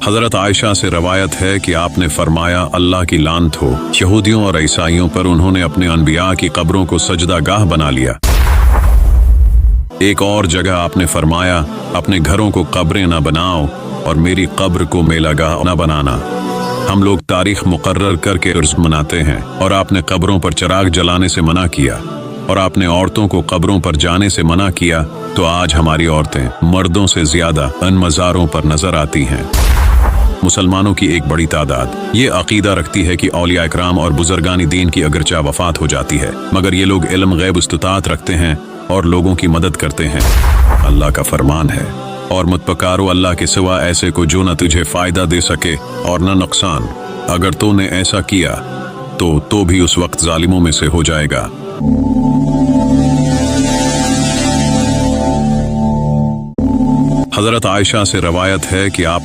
हज़रत आयशा से रवायत है कि आपने फरमाया, अल्लाह की लानत हो यहूदियों और ईसाइयों पर, उन्होंने अपने अनबिया की कब्रों को सजदागाह बना लिया। एक और जगह आपने फरमाया, अपने घरों को कब्रें न बनाओ और मेरी कब्र को मेलागाह न बनाना। हम लोग तारीख मुकर्रर करके उर्स मनाते हैं और आपने कब्रों पर चिराग जलाने से मना किया और आपने औरतों को कब्रों पर जाने से मना किया, तो आज हमारी औरतें मर्दों से ज्यादा इन मज़ारों पर नजर आती हैं। मुसलमानों की एक बड़ी तादाद ये अकीदा रखती है कि औलिया इकराम और बुजुर्गानी दीन की अगरचा वफात हो जाती है, मगर ये लोग इल्म गैब इस्तिताअत रखते हैं और लोगों की मदद करते हैं। अल्लाह का फरमान है, और मत पकारो अल्लाह के सिवा ऐसे को जो न तुझे फायदा दे सके और न नुकसान। अगर तूने ऐसा किया तो भी उस वक्त जालिमों में से हो जाएगा। हज़रत आयशा से रवायत है कि आप